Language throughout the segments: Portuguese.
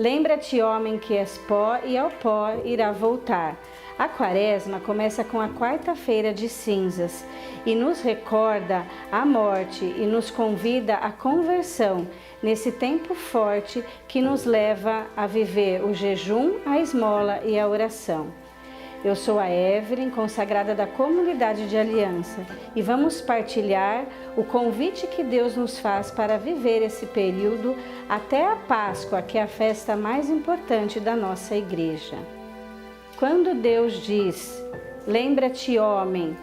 Lembra-te, homem, que és pó, e ao pó irá voltar. A Quaresma começa com a quarta-feira de cinzas e nos recorda a morte e nos convida à conversão nesse tempo forte que nos leva a viver o jejum, a esmola e a oração. Eu sou a Evelyn, consagrada da Comunidade de Aliança, e vamos partilhar o convite que Deus nos faz para viver esse período até a Páscoa, que é a festa mais importante da nossa igreja. Quando Deus diz, lembra-te, homem,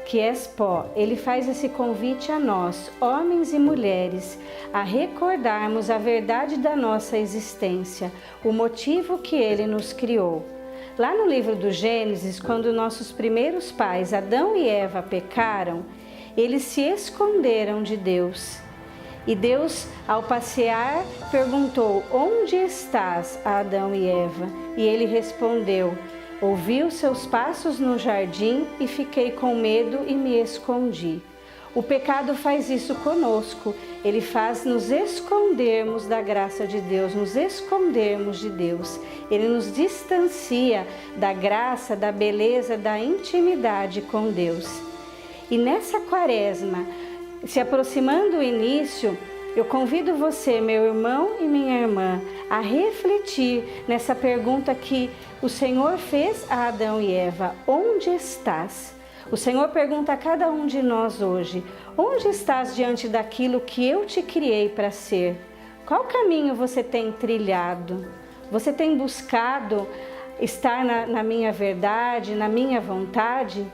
que és pó, Ele faz esse convite a nós, homens e mulheres, a recordarmos a verdade da nossa existência, o motivo que Ele nos criou. Lá no livro do Gênesis, quando nossos primeiros pais, Adão e Eva, pecaram, eles se esconderam de Deus. E Deus, ao passear, perguntou, onde estás, Adão e Eva? E ele respondeu, ouvi os seus passos no jardim e fiquei com medo e me escondi. O pecado faz isso conosco, ele faz nos escondermos da graça de Deus, nos escondermos de Deus. Ele nos distancia da graça, da beleza, da intimidade com Deus. E nessa Quaresma, se aproximando o início, eu convido você, meu irmão e minha irmã, a refletir nessa pergunta que o Senhor fez a Adão e Eva, onde estás? O Senhor pergunta a cada um de nós hoje, onde estás diante daquilo que eu te criei para ser? Qual caminho você tem trilhado? Você tem buscado estar na minha verdade, na minha vontade?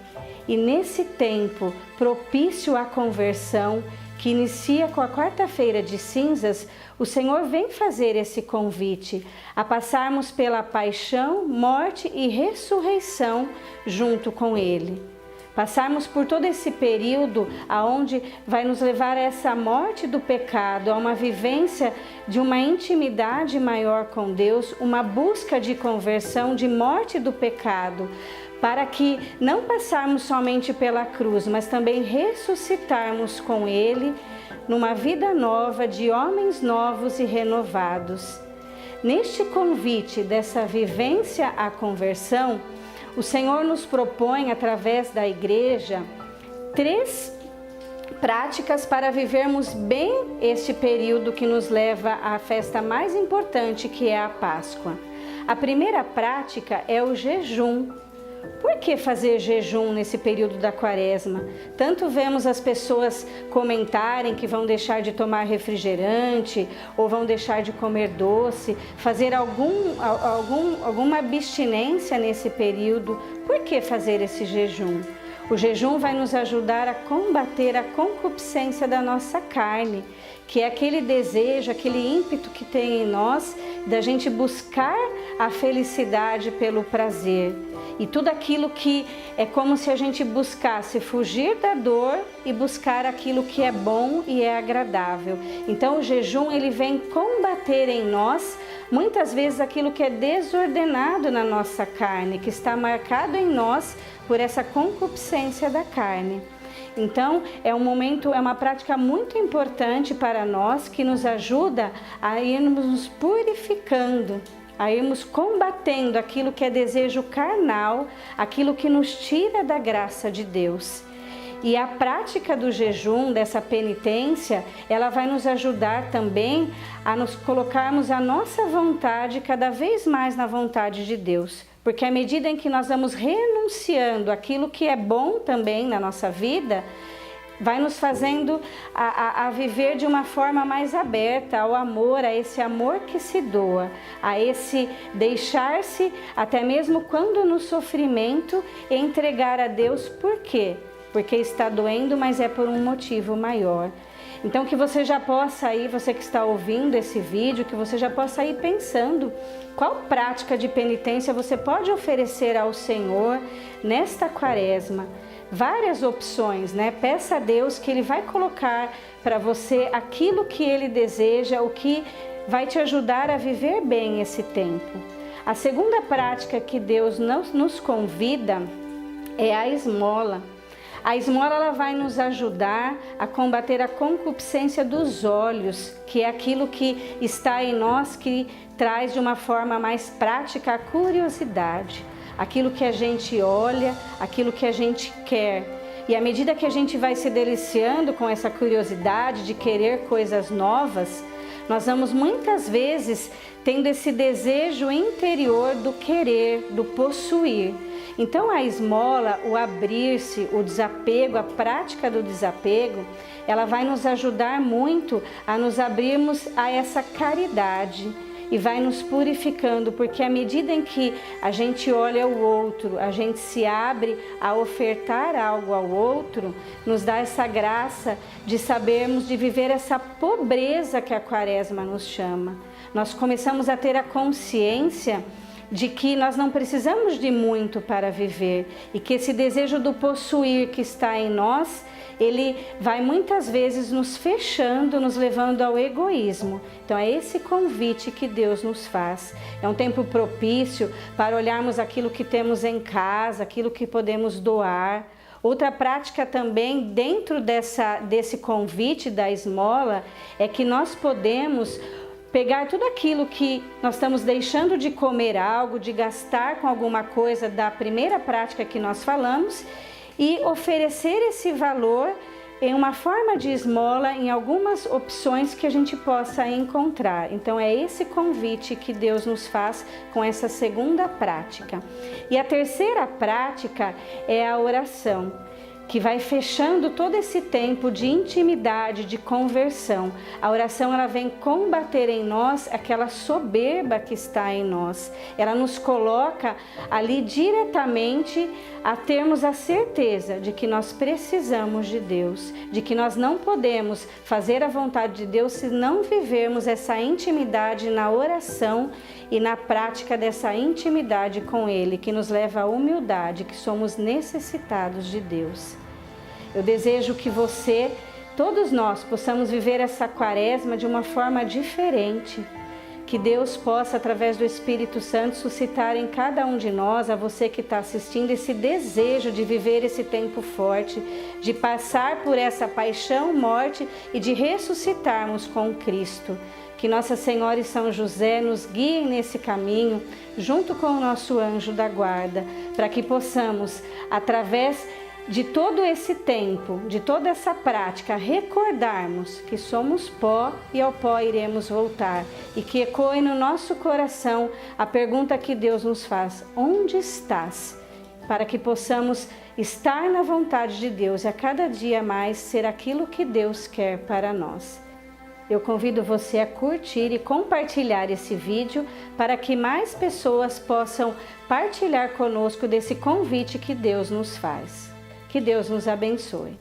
E nesse tempo propício à conversão, que inicia com a quarta-feira de cinzas, o Senhor vem fazer esse convite a passarmos pela paixão, morte e ressurreição junto com Ele. Passarmos por todo esse período aonde vai nos levar a essa morte do pecado, a uma vivência de uma intimidade maior com Deus, uma busca de conversão, de morte do pecado, para que não passarmos somente pela cruz, mas também ressuscitarmos com Ele numa vida nova, de homens novos e renovados. Neste convite dessa vivência à conversão, o Senhor nos propõe, através da igreja, 3 práticas para vivermos bem este período que nos leva à festa mais importante, que é a Páscoa. A primeira prática é o jejum. Por que fazer jejum nesse período da Quaresma? Tanto vemos as pessoas comentarem que vão deixar de tomar refrigerante ou vão deixar de comer doce, fazer alguma abstinência nesse período. Por que fazer esse jejum? O jejum vai nos ajudar a combater a concupiscência da nossa carne, que é aquele desejo, aquele ímpeto que tem em nós da gente buscar a felicidade pelo prazer. E tudo aquilo que é como se a gente buscasse fugir da dor e buscar aquilo que é bom e é agradável. Então o jejum, ele vem combater em nós muitas vezes aquilo que é desordenado na nossa carne, que está marcado em nós por essa concupiscência da carne. Então é uma prática muito importante para nós, que nos ajuda a irmos nos purificando, a irmos combatendo aquilo que é desejo carnal, aquilo que nos tira da graça de Deus. E a prática do jejum, dessa penitência, ela vai nos ajudar também a nos colocarmos a nossa vontade cada vez mais na vontade de Deus. Porque à medida em que nós vamos renunciando aquilo que é bom também na nossa vida, vai nos fazendo a viver de uma forma mais aberta ao amor, a esse amor que se doa, a esse deixar-se, até mesmo quando no sofrimento, entregar a Deus. Por quê? Porque está doendo, mas é por um motivo maior. Então que você já possa ir, você que está ouvindo esse vídeo, que você já possa ir pensando qual prática de penitência você pode oferecer ao Senhor nesta Quaresma. Várias opções, né? Peça a Deus que Ele vai colocar para você aquilo que Ele deseja, o que vai te ajudar a viver bem esse tempo. A segunda prática que Deus nos convida é a esmola. A esmola ela vai nos ajudar a combater a concupiscência dos olhos, que é aquilo que está em nós que traz de uma forma mais prática a curiosidade. Aquilo que a gente olha, aquilo que a gente quer. E à medida que a gente vai se deliciando com essa curiosidade de querer coisas novas, nós vamos muitas vezes tendo esse desejo interior do querer, do possuir. Então a esmola, o abrir-se, o desapego, a prática do desapego, ela vai nos ajudar muito a nos abrirmos a essa caridade. E vai nos purificando, porque à medida em que a gente olha o outro, a gente se abre a ofertar algo ao outro, nos dá essa graça de sabermos de viver essa pobreza que a Quaresma nos chama. Nós começamos a ter a consciência de que nós não precisamos de muito para viver e que esse desejo do possuir que está em nós, ele vai muitas vezes nos fechando, nos levando ao egoísmo. Então é esse convite que Deus nos faz. É um tempo propício para olharmos aquilo que temos em casa, aquilo que podemos doar. Outra prática também dentro desse convite da esmola é que nós podemos pegar tudo aquilo que nós estamos deixando de comer algo, de gastar com alguma coisa da primeira prática que nós falamos e oferecer esse valor em uma forma de esmola em algumas opções que a gente possa encontrar. Então é esse convite que Deus nos faz com essa segunda prática. E a terceira prática é a oração, que vai fechando todo esse tempo de intimidade, de conversão. A oração ela vem combater em nós aquela soberba que está em nós. Ela nos coloca ali diretamente a termos a certeza de que nós precisamos de Deus, de que nós não podemos fazer a vontade de Deus se não vivermos essa intimidade na oração e na prática dessa intimidade com Ele, que nos leva à humildade, que somos necessitados de Deus. Eu desejo que você, todos nós, possamos viver essa Quaresma de uma forma diferente. Que Deus possa, através do Espírito Santo, suscitar em cada um de nós, a você que está assistindo, esse desejo de viver esse tempo forte, de passar por essa paixão, morte e de ressuscitarmos com Cristo. Que Nossa Senhora e São José nos guiem nesse caminho, junto com o nosso anjo da guarda, para que possamos, através de todo esse tempo, de toda essa prática, recordarmos que somos pó e ao pó iremos voltar. E que ecoe no nosso coração a pergunta que Deus nos faz: onde estás? Para que possamos estar na vontade de Deus e a cada dia mais ser aquilo que Deus quer para nós. Eu convido você a curtir e compartilhar esse vídeo para que mais pessoas possam partilhar conosco desse convite que Deus nos faz. Que Deus nos abençoe.